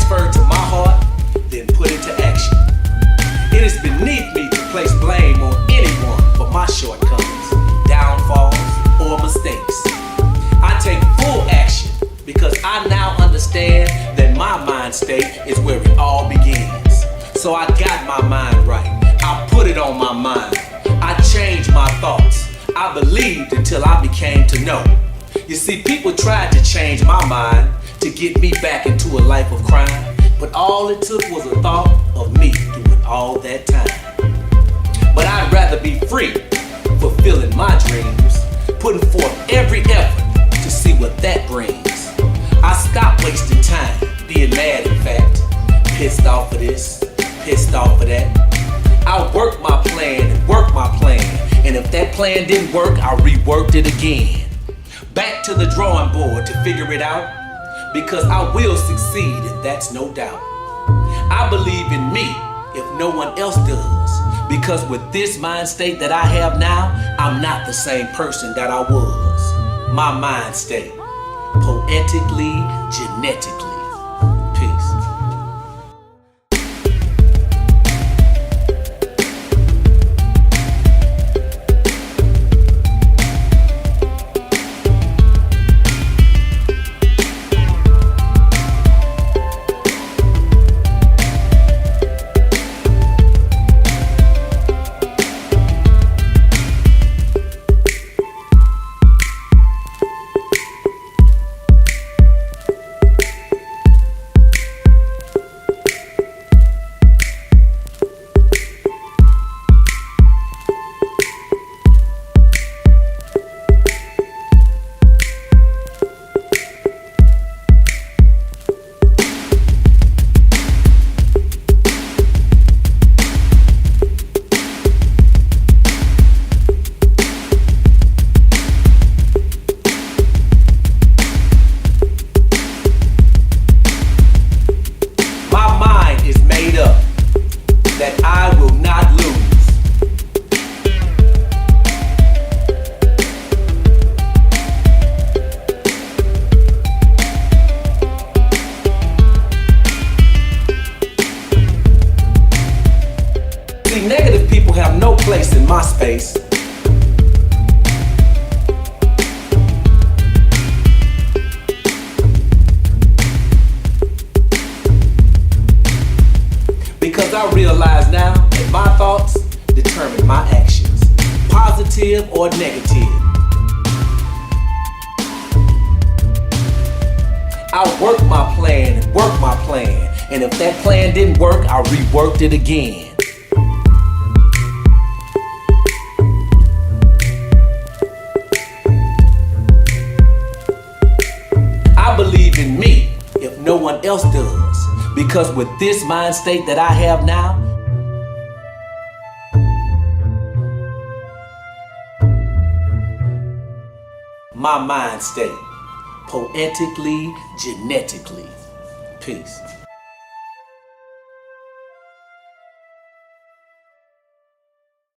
transferred to my heart, then put into action. It is beneath me to place blame on anyone for my shortcomings, downfalls, or mistakes. I take full action because I now understand that my mind state is where it all begins. So I got my mind right. I put it on my mind. I changed my thoughts. I believed until I became to know. You see, people tried to change my mind to get me back into a life of crime, but all it took was a thought of me doing all that time. But I'd rather be free, fulfilling my dreams, putting forth every effort to see what that brings. I stopped wasting time, being mad in fact, pissed off of this, pissed off of that. I worked my plan and worked my plan, and if that plan didn't work, I reworked it again. Back to the drawing board to figure it out, because I will succeed and that's no doubt. I believe in me if no one else does, because with this mind state that I have now, I'm not the same person that I was. My mind state, poetically, genetically. Peace. That I will not lose. See, negative people have no place in my space. Because I realize now that my thoughts determine my actions, positive or negative. I work my plan and work my plan, and if that plan didn't work, I reworked it again. I believe in me if no one else does. Because with this mind state that I have now, my mind state, poetically, genetically. Peace.